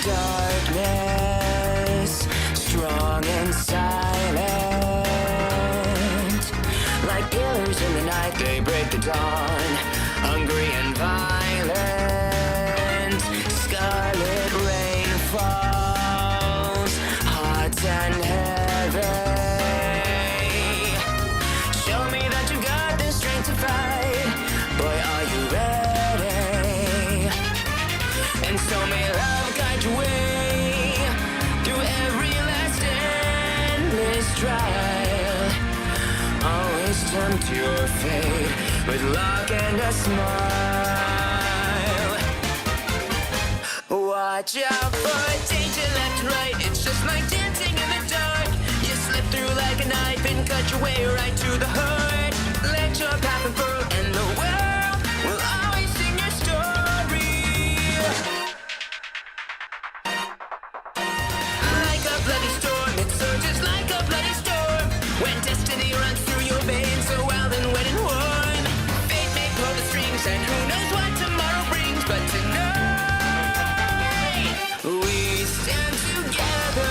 darkness, strong and silent. Like killers in the night, they break the dawn, hungry and violent. Scarlet rain falls, hot and heavy. Show me that you got the strength to fight. Boy, are you ready? And so may love guide your way through every last endless trial. Always tempt your fate with luck and a smile. Watch out for danger left and right. It's just like dancing in the dark. You slip through like a knife and cut your way right to the heart. Let your path unfurl and the world will always sing your story. Like a bloody storm, it surges like a bloody storm. When destiny runs through your veins, so wild and wet and warm. Fate may pull the strings and who knows what tomorrow brings. But tonight, we stand together.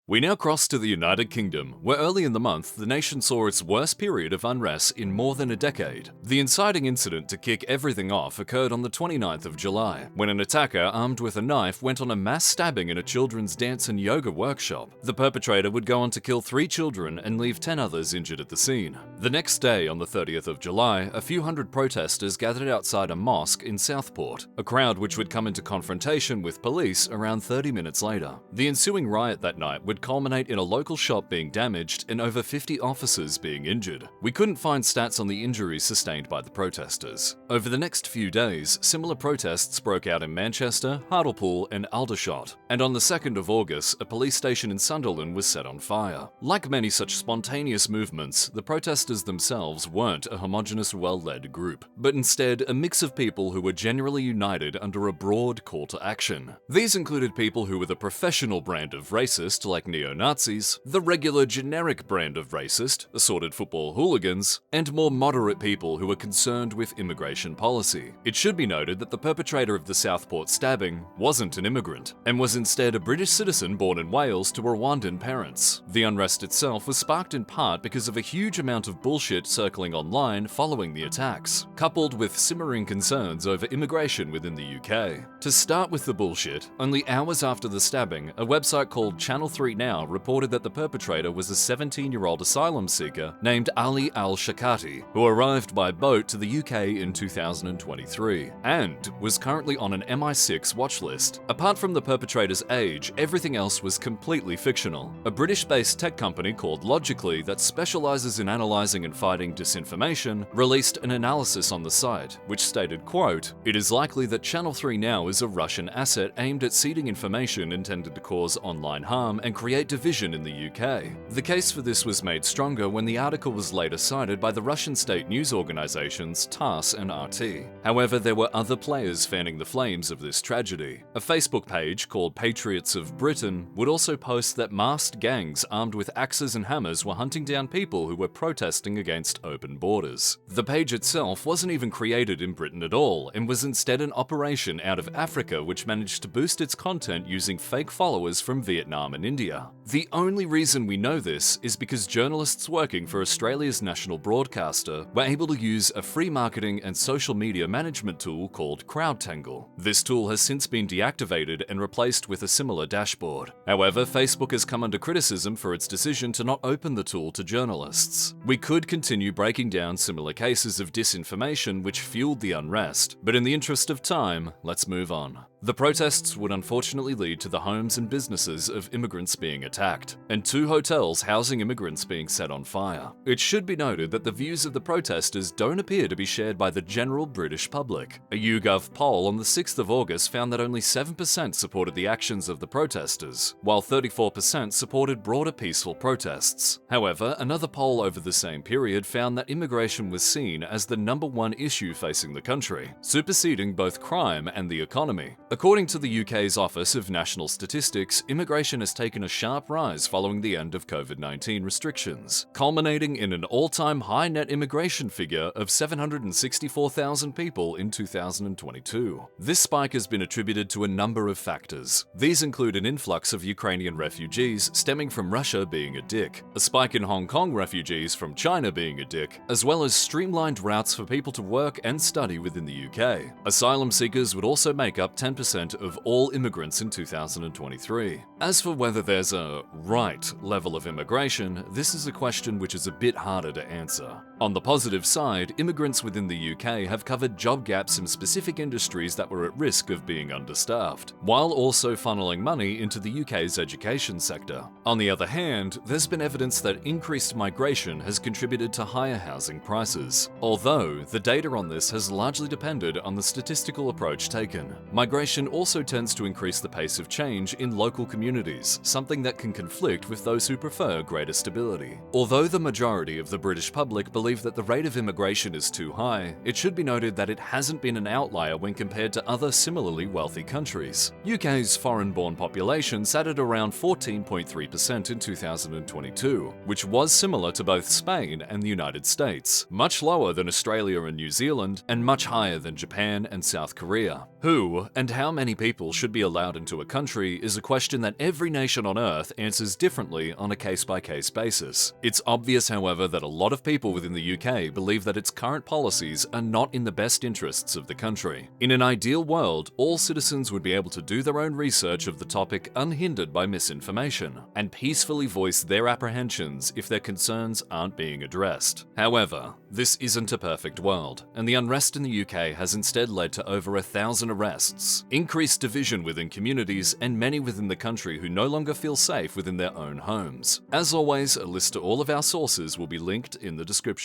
We now cross to the United Kingdom, where early in the month the nation saw its worst period of unrest in more than a decade. The inciting incident to kick everything off occurred on the 29th of July, when an attacker armed with a knife went on a mass stabbing in a children's dance and yoga workshop. The perpetrator would go on to kill 3 children and leave 10 others injured at the scene. The next day, on the 30th of July, a few hundred protesters gathered outside a mosque in Southport, a crowd which would come into confrontation with police around 30 minutes later. The ensuing riot that night would culminate in a local shop being damaged and over 50 officers being injured. We couldn't find stats on the injuries sustained by the protesters. Over the next few days, similar protests broke out in Manchester, Hartlepool and Aldershot, and on the 2nd of August, a police station in Sunderland was set on fire. Like many such spontaneous movements, the protesters themselves weren't a homogeneous, well-led group, but instead a mix of people who were generally united under a broad call to action. These included people who were the professional brand of racist, like neo-Nazis, the regular generic brand of racist, assorted football hooligans, and more moderate people who were concerned with immigration policy. It should be noted that the perpetrator of the Southport stabbing wasn't an immigrant, and was instead a British citizen born in Wales to Rwandan parents. The unrest itself was sparked in part because of a huge amount of bullshit circling online following the attacks, coupled with simmering concerns over immigration within the UK. To start with the bullshit, only hours after the stabbing, a website called Channel 3 Now reported that the perpetrator was a 17-year-old asylum seeker named Ali Al-Shakati, who arrived by boat to the UK in 2023, and was currently on an MI6 watch list. Apart from the perpetrator's age, everything else was completely fictional. A British-based tech company called Logically that specializes in analyzing and fighting disinformation released an analysis on the site, which stated, quote, "It is likely that Channel 3 Now is a Russian asset aimed at seeding information intended to cause online harm and create division in the UK." The case for this was made stronger when the article was later cited by the Russian state news organizations TASS and RT. However, there were other players fanning the flames of this tragedy. A Facebook page called Patriots of Britain would also post that masked gangs armed with axes and hammers were hunting down people who were protesting against open borders. The page itself wasn't even created in Britain at all, and was instead an operation out of Africa which managed to boost its content using fake followers from Vietnam and India. The only reason we know this is because journalists working for Australia's national broadcaster were able to use a free marketing and social media management tool called CrowdTangle. This tool has since been deactivated and replaced with a similar dashboard. However, Facebook has come under criticism for its decision to not open the tool to journalists. We could continue breaking down similar cases of disinformation which fueled the unrest, but in the interest of time, let's move on. The protests would unfortunately lead to the homes and businesses of immigrants being attacked, and 2 hotels housing immigrants being set on fire. It should be noted that the views of the protesters don't appear to be shared by the general British public. A YouGov poll on the 6th of August found that only 7% supported the actions of the protesters, while 34% supported broader peaceful protests. However, another poll over the same period found that immigration was seen as the #1 issue facing the country, superseding both crime and the economy. According to the UK's Office of National Statistics, immigration has taken a sharp rise following the end of COVID-19 restrictions, culminating in an all-time high net immigration figure of 764,000 people in 2022. This spike has been attributed to a number of factors. These include an influx of Ukrainian refugees stemming from Russia being a dick, a spike in Hong Kong refugees from China being a dick, as well as streamlined routes for people to work and study within the UK. Asylum seekers would also make up 10% of all immigrants in 2023. As for whether there's a right level of immigration, this is a question which is a bit harder to answer. On the positive side, immigrants within the UK have covered job gaps in specific industries that were at risk of being understaffed, while also funneling money into the UK's education sector. On the other hand, there's been evidence that increased migration has contributed to higher housing prices, although the data on this has largely depended on the statistical approach taken. Migration also tends to increase the pace of change in local communities, something that can conflict with those who prefer greater stability. Although the majority of the British public believe that the rate of immigration is too high, it should be noted that it hasn't been an outlier when compared to other similarly wealthy countries. UK's foreign-born population sat at around 14.3% in 2022, which was similar to both Spain and the United States, much lower than Australia and New Zealand, and much higher than Japan and South Korea. Who and how many people should be allowed into a country is a question that every nation on Earth answers differently on a case-by-case basis. It's obvious, however, that a lot of people within the UK believe that its current policies are not in the best interests of the country. In an ideal world, all citizens would be able to do their own research of the topic unhindered by misinformation, and peacefully voice their apprehensions if their concerns aren't being addressed. However, this isn't a perfect world, and the unrest in the UK has instead led to over 1,000 arrests, increased division within communities, and many within the country who no longer feel safe within their own homes. As always, a list to all of our sources will be linked in the description.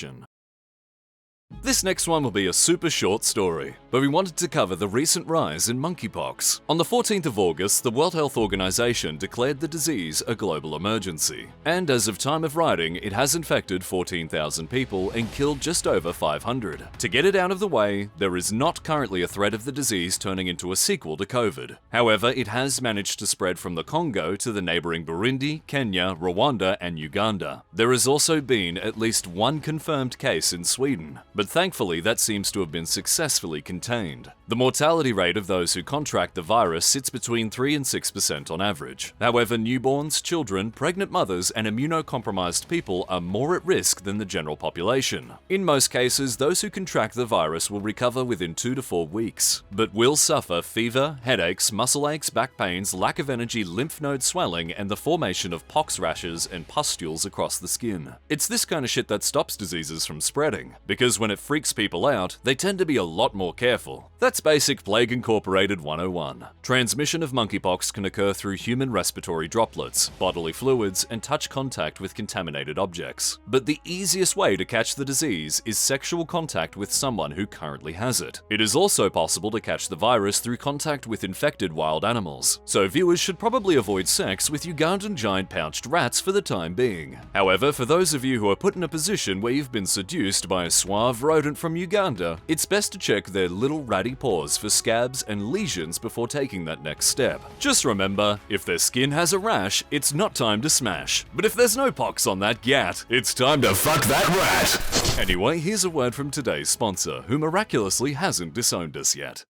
This next one will be a super short story, but we wanted to cover the recent rise in monkeypox. On the 14th of August, the World Health Organization declared the disease a global emergency, and as of time of writing, it has infected 14,000 people and killed just over 500. To get it out of the way, there is not currently a threat of the disease turning into a sequel to COVID. However, it has managed to spread from the Congo to the neighboring Burundi, Kenya, Rwanda, and Uganda. There has also been at least one confirmed case in Sweden, but thankfully that seems to have been successfully contained. The mortality rate of those who contract the virus sits between 3 and 6% on average. However, newborns, children, pregnant mothers, and immunocompromised people are more at risk than the general population. In most cases, those who contract the virus will recover within 2 to 4 weeks, but will suffer fever, headaches, muscle aches, back pains, lack of energy, lymph node swelling, and the formation of pox rashes and pustules across the skin. It's this kind of shit that stops diseases from spreading, because when it freaks people out, they tend to be a lot more careful. That's basic Plague Incorporated 101. Transmission of monkeypox can occur through human respiratory droplets, bodily fluids, and touch contact with contaminated objects. But the easiest way to catch the disease is sexual contact with someone who currently has it. It is also possible to catch the virus through contact with infected wild animals, so viewers should probably avoid sex with Ugandan giant pouched rats for the time being. However, for those of you who are put in a position where you've been seduced by a suave rodent from Uganda, it's best to check their little ratty paws for scabs and lesions before taking that next step. Just remember, if their skin has a rash, it's not time to smash. But if there's no pox on that gat, it's time to fuck that rat! Anyway, here's a word from today's sponsor, who miraculously hasn't disowned us yet.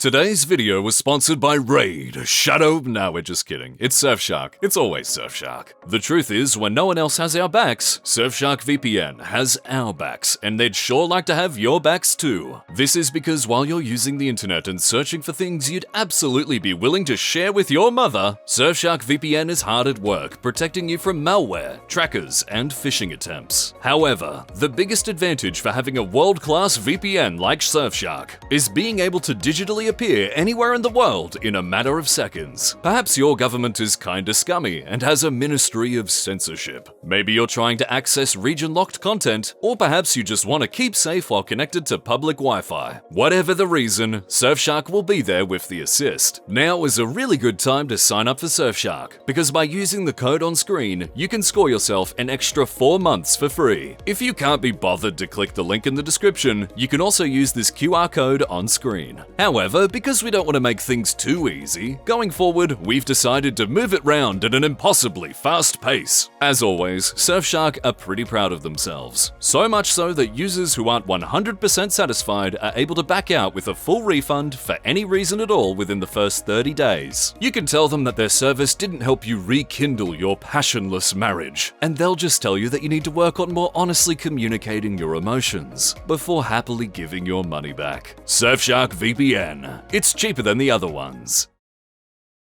Today's video was sponsored by Raid, Shadow. No, we're just kidding. It's Surfshark. It's always Surfshark. The truth is, when no one else has our backs, Surfshark VPN has our backs, and they'd sure like to have your backs too. This is because while you're using the internet and searching for things you'd absolutely be willing to share with your mother, Surfshark VPN is hard at work protecting you from malware, trackers, and phishing attempts. However, the biggest advantage for having a world-class VPN like Surfshark is being able to digitally appear anywhere in the world in a matter of seconds. Perhaps your government is kinda scummy and has a ministry of censorship. Maybe you're trying to access region-locked content, or perhaps you just want to keep safe while connected to public Wi-Fi. Whatever the reason, Surfshark will be there with the assist. Now is a really good time to sign up for Surfshark, because by using the code on screen, you can score yourself an extra 4 months for free. If you can't be bothered to click the link in the description, you can also use this QR code on screen. However, However, because we don't want to make things too easy, going forward, we've decided to move it round at an impossibly fast pace. As always, Surfshark are pretty proud of themselves. So much so that users who aren't 100% satisfied are able to back out with a full refund for any reason at all within the first 30 days. You can tell them that their service didn't help you rekindle your passionless marriage, and they'll just tell you that you need to work on more honestly communicating your emotions before happily giving your money back. Surfshark VPN. It's cheaper than the other ones.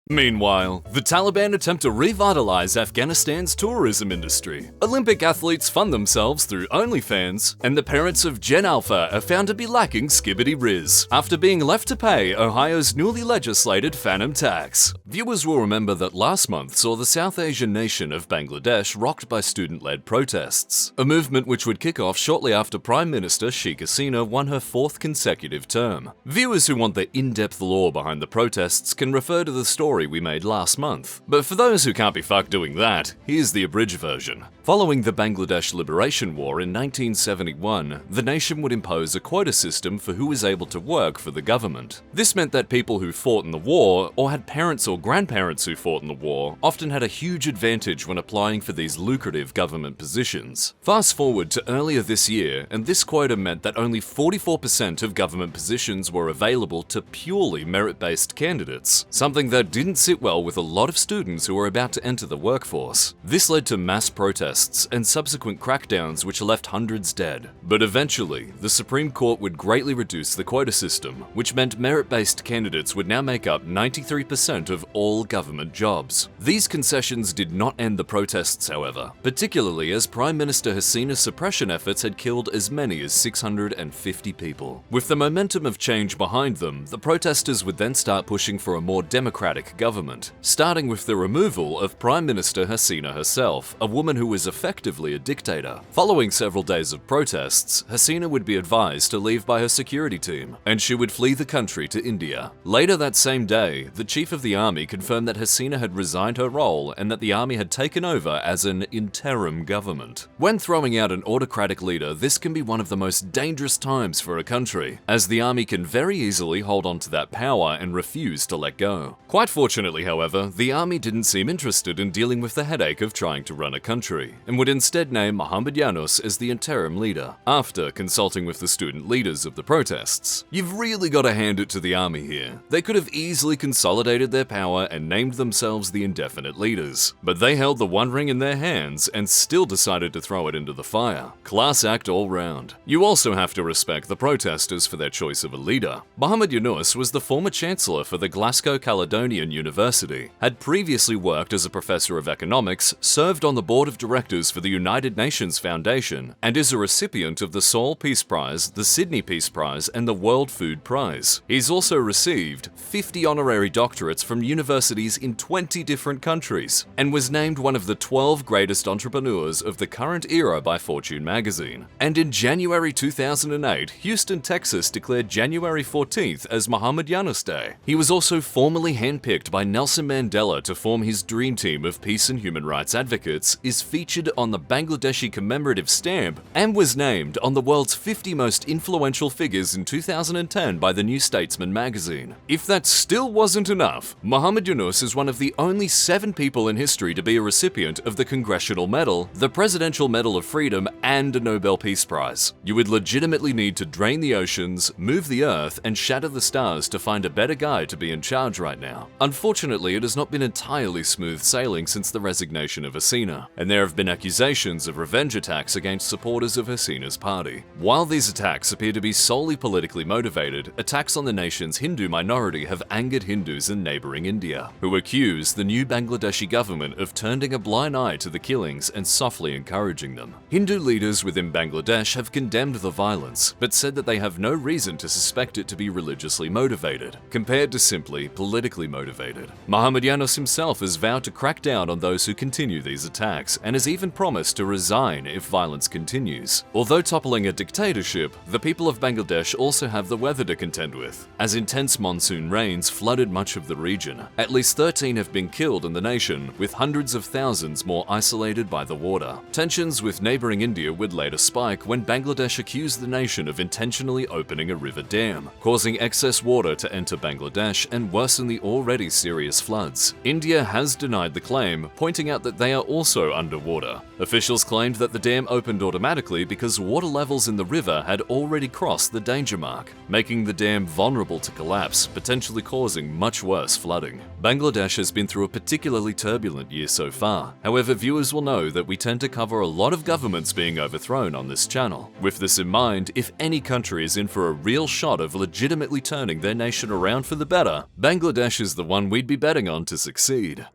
Meanwhile, the Taliban attempt to revitalize Afghanistan's tourism industry. Olympic athletes fund themselves through OnlyFans, and the parents of Gen Alpha are found to be lacking skibbity riz after being left to pay Ohio's newly legislated phantom tax. Viewers will remember that last month saw the South Asian nation of Bangladesh rocked by student-led protests, a movement which would kick off shortly after Prime Minister Sheikh Hasina won her 4th consecutive term. Viewers who want the in-depth lore behind the protests can refer to the story we made last month. But for those who can't be fucked doing that, here's the abridged version. Following the Bangladesh Liberation War in 1971, the nation would impose a quota system for who was able to work for the government. This meant that people who fought in the war, or had parents or grandparents who fought in the war, often had a huge advantage when applying for these lucrative government positions. Fast forward to earlier this year, and this quota meant that only 44% of government positions were available to purely merit-based candidates, something that didn't sit well with a lot of students who were about to enter the workforce. This led to mass protests and subsequent crackdowns which left hundreds dead. But eventually, the Supreme Court would greatly reduce the quota system, which meant merit-based candidates would now make up 93% of all government jobs. These concessions did not end the protests, however, particularly as Prime Minister Hasina's suppression efforts had killed as many as 650 people. With the momentum of change behind them, the protesters would then start pushing for a more democratic government, starting with the removal of Prime Minister Hasina herself, a woman who was effectively a dictator. Following several days of protests, Hasina would be advised to leave by her security team, and she would flee the country to India. Later that same day, the chief of the army confirmed that Hasina had resigned her role and that the army had taken over as an interim government. When throwing out an autocratic leader, this can be one of the most dangerous times for a country, as the army can very easily hold on to that power and refuse to let go. Quite fortunately, however, the army didn't seem interested in dealing with the headache of trying to run a country, and would instead name Muhammad Yunus as the interim leader, after consulting with the student leaders of the protests. You've really got to hand it to the army here. They could have easily consolidated their power and named themselves the indefinite leaders, but they held the One Ring in their hands and still decided to throw it into the fire. Class act all round. You also have to respect the protesters for their choice of a leader. Muhammad Yunus was the former chancellor for the Glasgow Caledonian University, had previously worked as a professor of economics, served on the board of directors for the United Nations Foundation, and is a recipient of the Seoul Peace Prize, the Sydney Peace Prize, and the World Food Prize. He's also received 50 honorary doctorates from universities in 20 different countries, and was named one of the 12 greatest entrepreneurs of the current era by Fortune magazine. And in January 2008, Houston, Texas declared January 14th as Muhammad Yunus Day. He was also formally handpicked by Nelson Mandela to form his dream team of peace and human rights advocates, is featured on the Bangladeshi commemorative stamp, and was named on the world's 50 most influential figures in 2010 by the New Statesman magazine. If that still wasn't enough, Muhammad Yunus is one of the only 7 people in history to be a recipient of the Congressional Medal, the Presidential Medal of Freedom, and a Nobel Peace Prize. You would legitimately need to drain the oceans, move the earth, and shatter the stars to find a better guy to be in charge right now. Unfortunately, it has not been entirely smooth sailing since the resignation of Hasina, and there have been accusations of revenge attacks against supporters of Hasina's party. While these attacks appear to be solely politically motivated, attacks on the nation's Hindu minority have angered Hindus in neighboring India, who accuse the new Bangladeshi government of turning a blind eye to the killings and softly encouraging them. Hindu leaders within Bangladesh have condemned the violence, but said that they have no reason to suspect it to be religiously motivated, compared to simply politically motivated. motivated. Mohammedanos himself has vowed to crack down on those who continue these attacks and has even promised to resign if violence continues. Although toppling a dictatorship, the people of Bangladesh also have the weather to contend with, as intense monsoon rains flooded much of the region. At least 13 have been killed in the nation, with hundreds of thousands more isolated by the water. Tensions with neighboring India would later spike when Bangladesh accused the nation of intentionally opening a river dam, causing excess water to enter Bangladesh and worsen the already serious floods. India has denied the claim, pointing out that they are also underwater. Officials claimed that the dam opened automatically because water levels in the river had already crossed the danger mark, making the dam vulnerable to collapse, potentially causing much worse flooding. Bangladesh has been through a particularly turbulent year so far. However, viewers will know that we tend to cover a lot of governments being overthrown on this channel. With this in mind, if any country is in for a real shot of legitimately turning their nation around for the better, Bangladesh is the one we'd be betting on to succeed.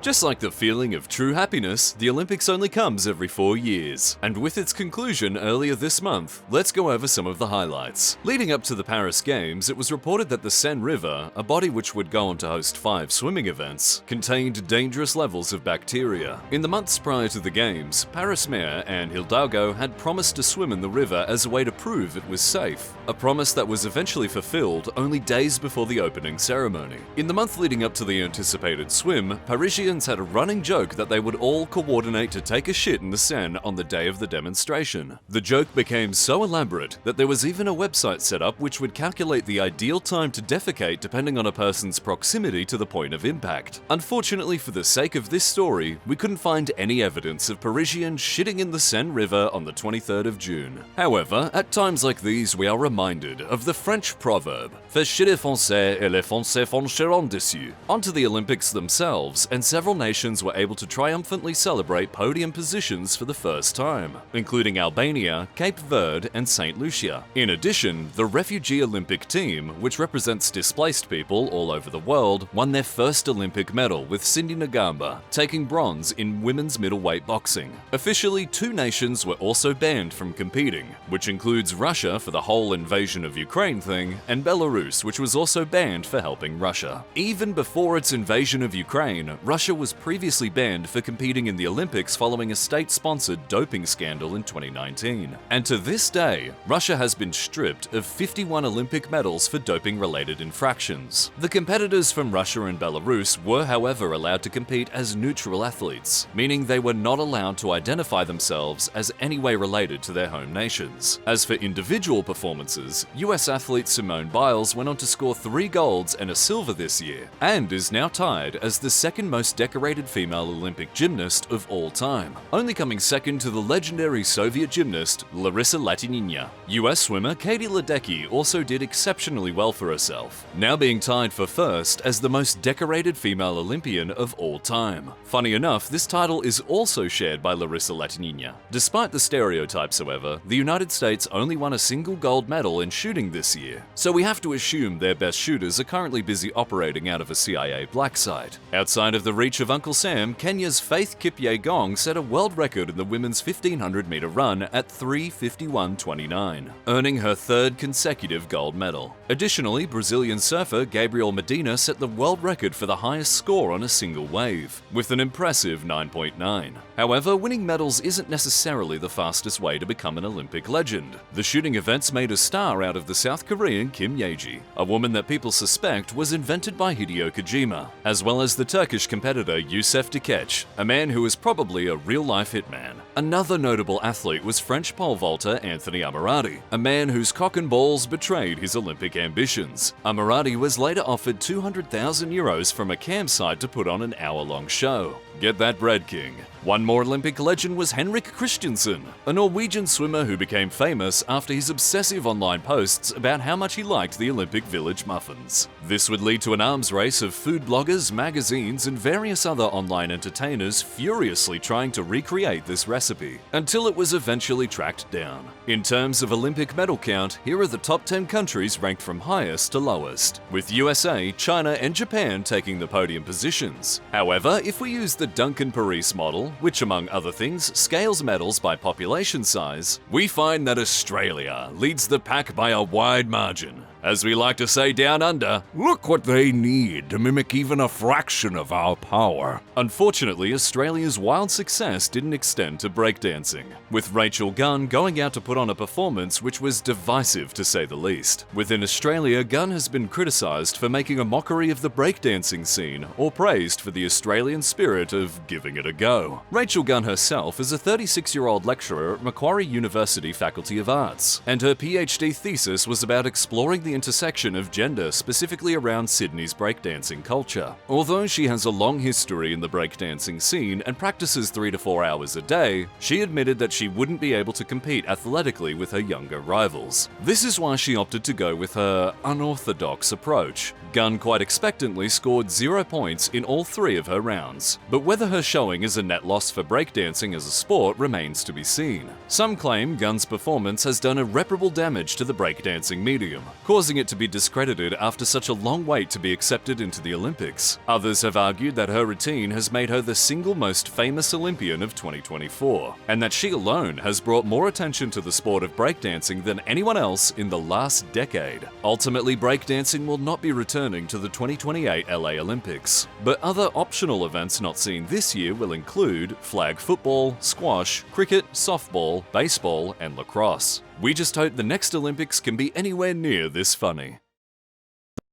Just like the feeling of true happiness, the Olympics only comes every 4 years. And with its conclusion earlier this month, let's go over some of the highlights. Leading up to the Paris Games, it was reported that the Seine River, a body which would go on to host 5 swimming events, contained dangerous levels of bacteria. In the months prior to the Games, Paris Mayor Anne Hidalgo had promised to swim in the river as a way to prove it was safe, a promise that was eventually fulfilled only days before the opening ceremony. In the month leading up to the anticipated swim, Parisians had a running joke that they would all coordinate to take a shit in the Seine on the day of the demonstration. The joke became so elaborate that there was even a website set up which would calculate the ideal time to defecate depending on a person's proximity to the point of impact. Unfortunately, for the sake of this story, we couldn't find any evidence of Parisians shitting in the Seine River on the 23rd of June. However, at times like these we are reminded of the French proverb, "Fais chier les Français et les Français foncheront dessus." Onto the Olympics themselves, and several nations were able to triumphantly celebrate podium positions for the first time, including Albania, Cape Verde, and St. Lucia. In addition, the refugee Olympic team, which represents displaced people all over the world, won their first Olympic medal, with Cindy Nagamba taking bronze in women's middleweight boxing. Officially, 2 nations were also banned from competing, which includes Russia for the whole invasion of Ukraine thing, and Belarus, which was also banned for helping Russia. Even before its invasion of Ukraine, Russia was previously banned for competing in the Olympics following a state-sponsored doping scandal in 2019. And to this day, Russia has been stripped of 51 Olympic medals for doping-related infractions. The competitors from Russia and Belarus were, however, allowed to compete as neutral athletes, meaning they were not allowed to identify themselves as any way related to their home nations. As for individual performances, US athlete Simone Biles went on to score 3 golds and a silver this year, and is now tied as the second most decorated female Olympic gymnast of all time, only coming second to the legendary Soviet gymnast Larissa Latynina. US swimmer Katie Ledecky also did exceptionally well for herself, now being tied for first as the most decorated female Olympian of all time. Funny enough, this title is also shared by Larissa Latynina. Despite the stereotypes, however, the United States only won a single gold medal in shooting this year, so we have to assume their best shooters are currently busy operating out of a CIA black site. Outside of the reach of Uncle Sam, Kenya's Faith Kipyegon set a world record in the women's 1500-meter run at 3:51.29, earning her 3rd consecutive gold medal. Additionally, Brazilian surfer Gabriel Medina set the world record for the highest score on a single wave, with an impressive 9.9. However, winning medals isn't necessarily the fastest way to become an Olympic legend. The shooting events made a star out of the South Korean Kim Yaeji, a woman that people suspect was invented by Hideo Kojima, as well as the Turkish competitor Youssef Dikeç, a man who is probably a real-life hitman. Another notable athlete was French pole vaulter Anthony Ammirati, a man whose cock and balls betrayed his Olympic ambitions. Ammirati was later offered €200,000 from a campsite to put on an hour-long show. Get that bread, King. One more Olympic legend was Henrik Christiansen, a Norwegian swimmer who became famous after his obsessive online posts about how much he liked the Olympic Village muffins. This would lead to an arms race of food bloggers, magazines, and various other online entertainers furiously trying to recreate this recipe, until it was eventually tracked down. In terms of Olympic medal count, here are the top 10 countries ranked from highest to lowest, with USA, China, and Japan taking the podium positions. However, if we use the Duncan Paris model, which among other things scales medals by population size, we find that Australia leads the pack by a wide margin. As we like to say down under, Look what they need to mimic even a fraction of our power. unfortunately, Australia's wild success didn't extend to breakdancing, with Rachel Gunn going out to put on a performance which was divisive to say the least. Within Australia, Gunn has been criticised for making a mockery of the breakdancing scene, or praised for the Australian spirit of giving it a go. Rachel Gunn herself is a 36-year-old lecturer at Macquarie University Faculty of Arts, and her PhD thesis was about exploring the intersection of gender, specifically around Sydney's breakdancing culture. Although she has a long history in the breakdancing scene and practices 3 to 4 hours a day, she admitted that she wouldn't be able to compete athletically with her younger rivals. This is why she opted to go with her unorthodox approach. Gunn quite expectantly scored 0 points in all 3 of her rounds, but whether her showing is a net loss for breakdancing as a sport remains to be seen. Some claim Gunn's performance has done irreparable damage to the breakdancing medium, causing it to be discredited after such a long wait to be accepted into the Olympics. Others have argued that her routine has made her the single most famous Olympian of 2024, and that she alone has brought more attention to the sport of breakdancing than anyone else in the last decade. Ultimately, breakdancing will not be returning to the 2028 LA Olympics, but other optional events not seen this year will include flag football, squash, cricket, softball, baseball, and lacrosse. We just hope the next Olympics can be anywhere near this funny.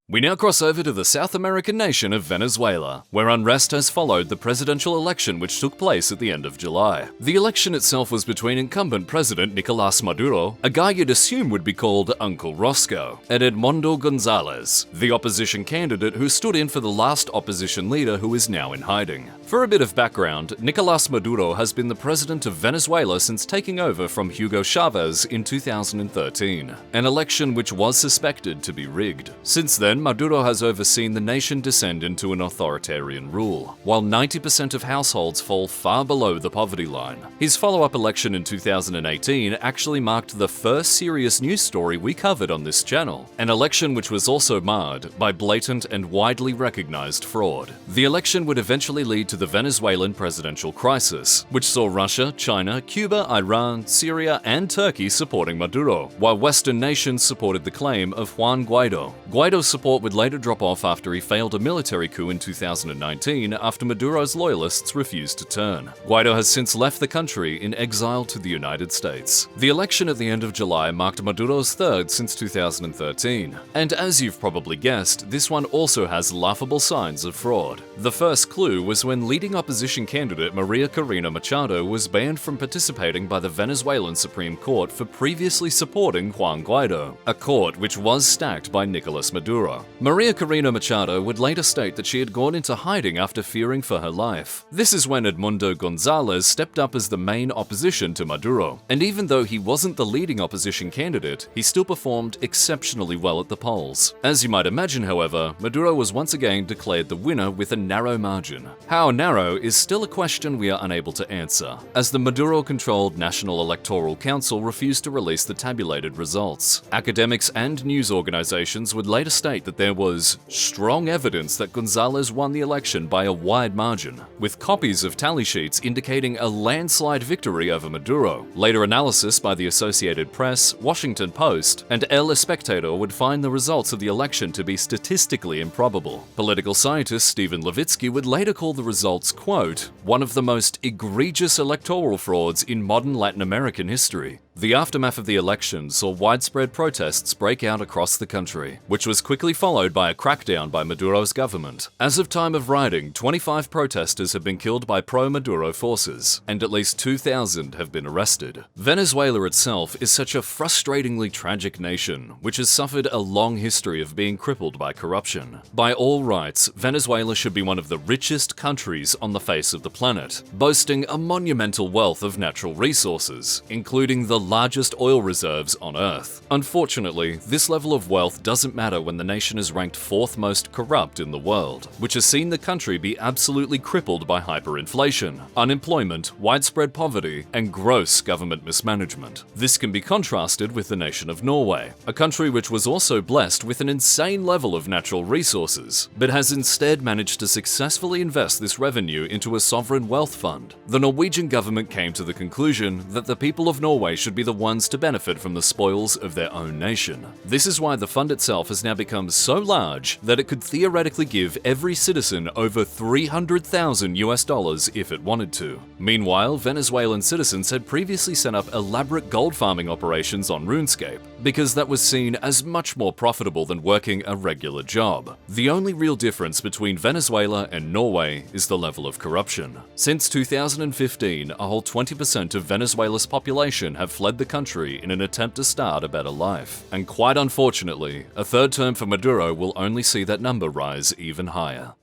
We now cross over to the South American nation of Venezuela, where unrest has followed the presidential election which took place at the end of July. The election itself was between incumbent President Nicolás Maduro, a guy you'd assume would be called Uncle Roscoe, and Edmundo González, the opposition candidate who stood in for the last opposition leader who is now in hiding. For a bit of background, Nicolás Maduro has been the president of Venezuela since taking over from Hugo Chavez in 2013, an election which was suspected to be rigged. Since then, Maduro has overseen the nation descend into an authoritarian rule, while 90% of households fall far below the poverty line. His follow-up election in 2018 actually marked the first serious news story we covered on this channel, an election which was also marred by blatant and widely recognized fraud. The election would eventually lead to the Venezuelan presidential crisis, which saw Russia, China, Cuba, Iran, Syria, and Turkey supporting Maduro, while Western nations supported the claim of Juan Guaido. Guaido's support would later drop off after he failed a military coup in 2019 after Maduro's loyalists refused to turn. Guaido has since left the country in exile to the United States. The election at the end of July marked Maduro's third since 2013, and as you've probably guessed, this one also has laughable signs of fraud. The first clue was when leading opposition candidate Maria Corina Machado was banned from participating by the Venezuelan Supreme Court for previously supporting Juan Guaido, a court which was stacked by Nicolás Maduro. Maria Corina Machado would later state that she had gone into hiding after fearing for her life. This is when Edmundo González stepped up as the main opposition to Maduro, and even though he wasn't the leading opposition candidate, he still performed exceptionally well at the polls. As you might imagine, however, Maduro was once again declared the winner with a narrow margin. How narrow is still a question we are unable to answer, as the Maduro-controlled National Electoral Council refused to release the tabulated results. Academics and news organizations would later state that there was strong evidence that González won the election by a wide margin, with copies of tally sheets indicating a landslide victory over Maduro. Later analysis by the Associated Press, Washington Post, and El Espectador would find the results of the election to be statistically improbable. Political scientist Stephen Levitsky would later call the results, quote, one of the most egregious electoral frauds in modern Latin American history. The aftermath of the election saw widespread protests break out across the country, which was quickly followed by a crackdown by Maduro's government. As of time of writing, 25 protesters have been killed by pro-Maduro forces, and at least 2,000 have been arrested. Venezuela itself is such a frustratingly tragic nation, which has suffered a long history of being crippled by corruption. By all rights, Venezuela should be one of the richest countries on the face of the planet, boasting a monumental wealth of natural resources, including the largest oil reserves on Earth. Unfortunately, this level of wealth doesn't matter when the nation is ranked 4th most corrupt in the world, which has seen the country be absolutely crippled by hyperinflation, unemployment, widespread poverty, and gross government mismanagement. This can be contrasted with the nation of Norway, a country which was also blessed with an insane level of natural resources, but has instead managed to successfully invest this revenue into a sovereign wealth fund. The Norwegian government came to the conclusion that the people of Norway should should be the ones to benefit from the spoils of their own nation. This is why the fund itself has now become so large that it could theoretically give every citizen over $300,000 if it wanted to. Meanwhile, Venezuelan citizens had previously set up elaborate gold farming operations on RuneScape because that was seen as much more profitable than working a regular job. The only real difference between Venezuela and Norway is the level of corruption. Since 2015, a whole 20% of Venezuela's population have fled the country in an attempt to start a better life. And quite unfortunately, a third term for Maduro will only see that number rise even higher.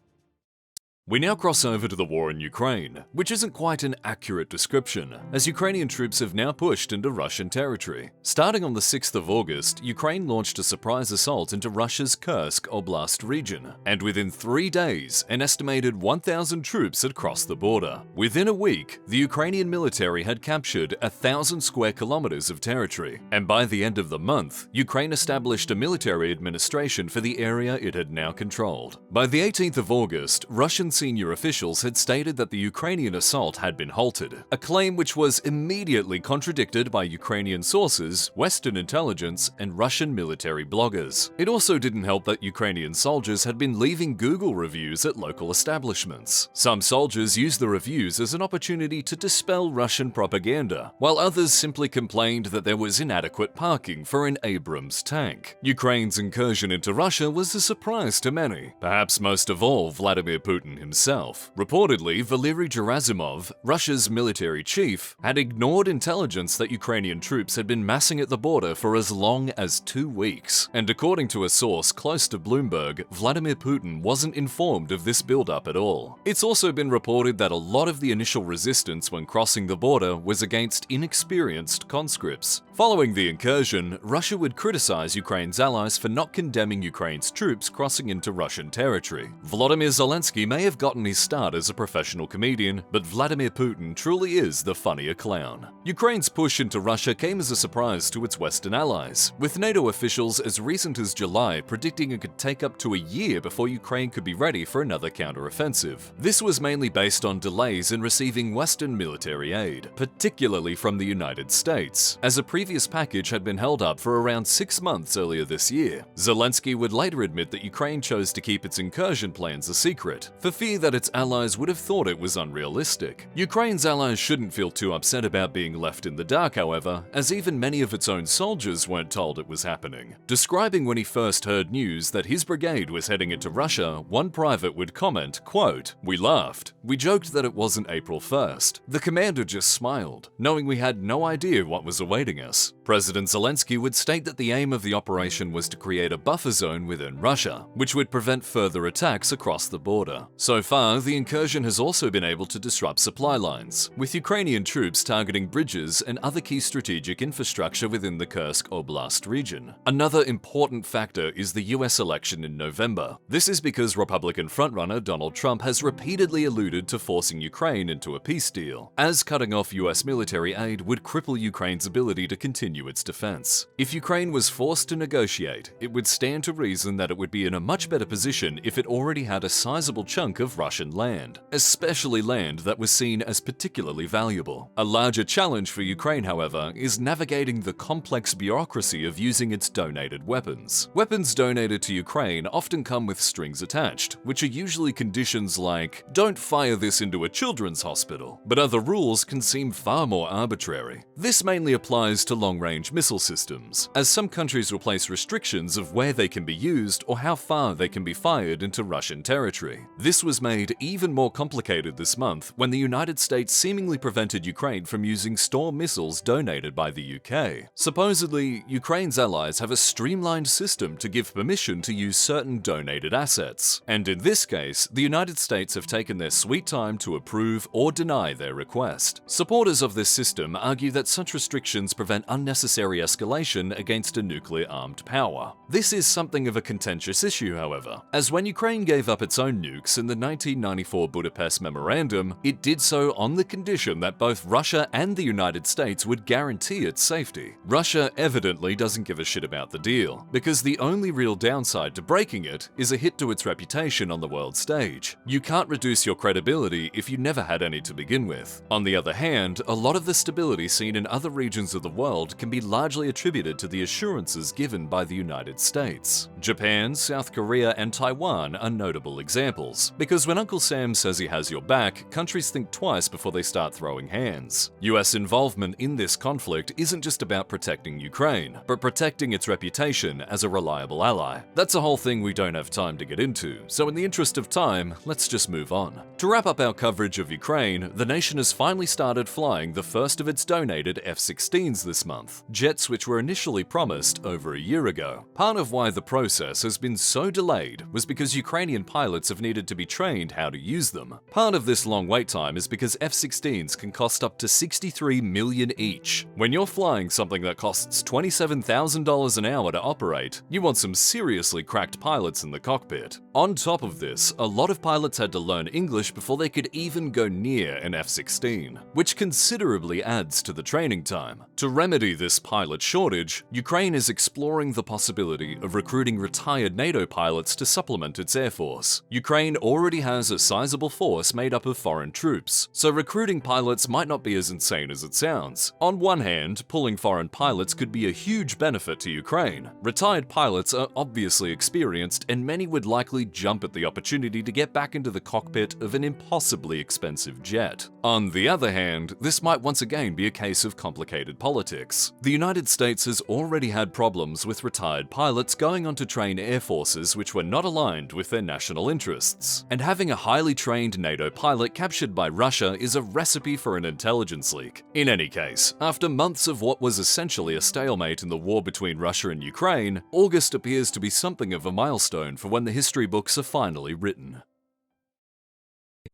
We now cross over to the war in Ukraine, which isn't quite an accurate description, as Ukrainian troops have now pushed into Russian territory. Starting on the 6th of August, Ukraine launched a surprise assault into Russia's Kursk Oblast region, and within 3 days, an estimated 1,000 troops had crossed the border. Within a week, the Ukrainian military had captured 1,000 square kilometers of territory, and by the end of the month, Ukraine established a military administration for the area it had now controlled. By the 18th of August, Russian senior officials had stated that the Ukrainian assault had been halted, a claim which was immediately contradicted by Ukrainian sources, Western intelligence, and Russian military bloggers. It also didn't help that Ukrainian soldiers had been leaving Google reviews at local establishments. Some soldiers used the reviews as an opportunity to dispel Russian propaganda, while others simply complained that there was inadequate parking for an Abrams tank. Ukraine's incursion into Russia was a surprise to many, perhaps most of all Vladimir Putin himself. Reportedly, Valery Gerasimov, Russia's military chief, had ignored intelligence that Ukrainian troops had been massing at the border for as long as 2 weeks. And according to a source close to Bloomberg, Vladimir Putin wasn't informed of this buildup at all. It's also been reported that a lot of the initial resistance when crossing the border was against inexperienced conscripts. Following the incursion, Russia would criticize Ukraine's allies for not condemning Ukraine's troops crossing into Russian territory. Volodymyr Zelensky may have gotten his start as a professional comedian, but Vladimir Putin truly is the funnier clown. Ukraine's push into Russia came as a surprise to its Western allies, with NATO officials as recent as July predicting it could take up to a year before Ukraine could be ready for another counteroffensive. This was mainly based on delays in receiving Western military aid, particularly from the United States, as a previous package had been held up for around 6 months earlier this year. Zelensky would later admit that Ukraine chose to keep its incursion plans a secret, for fear that its allies would have thought it was unrealistic. Ukraine's allies shouldn't feel too upset about being left in the dark, however, as even many of its own soldiers weren't told it was happening. Describing when he first heard news that his brigade was heading into Russia, one private would comment, quote, "We laughed. We joked that it wasn't April 1st. The commander just smiled, knowing we had no idea what was awaiting us." President Zelensky would state that the aim of the operation was to create a buffer zone within Russia, which would prevent further attacks across the border. So far, the incursion has also been able to disrupt supply lines, with Ukrainian troops targeting bridges and other key strategic infrastructure within the Kursk Oblast region. Another important factor is the US election in November. This is because Republican frontrunner Donald Trump has repeatedly alluded to forcing Ukraine into a peace deal, as cutting off US military aid would cripple Ukraine's ability to continue its defense. If Ukraine was forced to negotiate, it would stand to reason that it would be in a much better position if it already had a sizable chunk of Russian land, especially land that was seen as particularly valuable. A larger challenge for Ukraine, however, is navigating the complex bureaucracy of using its donated weapons. Weapons donated to Ukraine often come with strings attached, which are usually conditions like, "Don't fire this into a children's hospital," but other rules can seem far more arbitrary. This mainly applies to long-range missile systems, as some countries will place restrictions of where they can be used or how far they can be fired into Russian territory. This was made even more complicated this month when the United States seemingly prevented Ukraine from using Storm missiles donated by the UK. Supposedly, Ukraine's allies have a streamlined system to give permission to use certain donated assets, and in this case, the United States have taken their sweet time to approve or deny their request. Supporters of this system argue that such restrictions prevent unnecessary escalation against a nuclear-armed power. This is something of a contentious issue, however, as when Ukraine gave up its own nukes in the 1994 Budapest Memorandum, it did so on the condition that both Russia and the United States would guarantee its safety. Russia evidently doesn't give a shit about the deal, because the only real downside to breaking it is a hit to its reputation on the world stage. You can't reduce your credibility if you never had any to begin with. On the other hand, a lot of the stability seen in other regions of the world world can be largely attributed to the assurances given by the United States. Japan, South Korea, and Taiwan are notable examples, because when Uncle Sam says he has your back, countries think twice before they start throwing hands. US involvement in this conflict isn't just about protecting Ukraine, but protecting its reputation as a reliable ally. That's a whole thing we don't have time to get into, so in the interest of time, let's just move on. To wrap up our coverage of Ukraine, the nation has finally started flying the first of its donated F-16s this month, jets which were initially promised over a year ago. Part of why the process has been so delayed was because Ukrainian pilots have needed to be trained how to use them. Part of this long wait time is because F-16s can cost up to $63 million each. When you're flying something that costs $27,000 an hour to operate, you want some seriously cracked pilots in the cockpit. On top of this, a lot of pilots had to learn English before they could even go near an F-16, which considerably adds to the training time. To remedy this pilot shortage, Ukraine is exploring the possibility of recruiting retired NATO pilots to supplement its air force. Ukraine already has a sizable force made up of foreign troops, so recruiting pilots might not be as insane as it sounds. On one hand, pulling foreign pilots could be a huge benefit to Ukraine. Retired pilots are obviously experienced, and many would likely jump at the opportunity to get back into the cockpit of an impossibly expensive jet. On the other hand, this might once again be a case of complicated politics. The United States has already had problems with retired pilots going on to train air forces which were not aligned with their national interests, and having a highly trained NATO pilot captured by Russia is a recipe for an intelligence leak. In any case, after months of what was essentially a stalemate in the war between Russia and Ukraine, August appears to be something of a milestone for when the history books are finally written.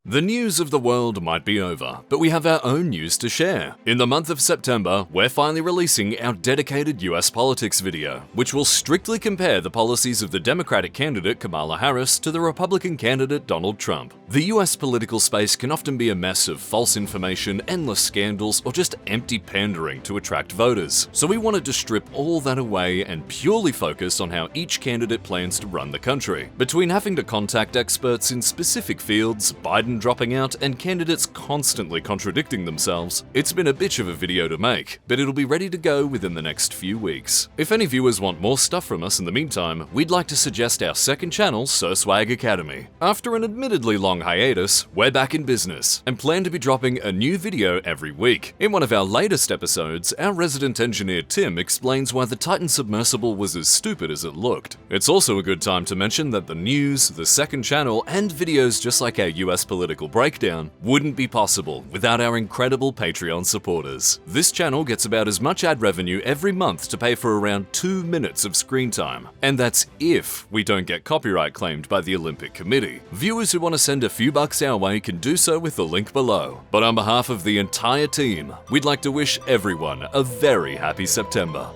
The news of the world might be over, but we have our own news to share. In the month of September, we're finally releasing our dedicated US politics video, which will strictly compare the policies of the Democratic candidate Kamala Harris to the Republican candidate Donald Trump. The US political space can often be a mess of false information, endless scandals, or just empty pandering to attract voters. So we wanted to strip all that away and purely focus on how each candidate plans to run the country. Between having to contact experts in specific fields, Biden dropping out, and candidates constantly contradicting themselves, it's been a bitch of a video to make, but it'll be ready to go within the next few weeks. If any viewers want more stuff from us in the meantime, we'd like to suggest our second channel, Sir Swag Academy. After an admittedly long hiatus, we're back in business and plan to be dropping a new video every week. In one of our latest episodes, our resident engineer Tim explains why the Titan submersible was as stupid as it looked. It's also a good time to mention that the news, the second channel, and videos just like our US political breakdown wouldn't be possible without our incredible Patreon supporters. This channel gets about as much ad revenue every month to pay for around 2 minutes of screen time, and that's if we don't get copyright claimed by the Olympic Committee. Viewers who want to send a few bucks our way can do so with the link below. But on behalf of the entire team, we'd like to wish everyone a very happy September.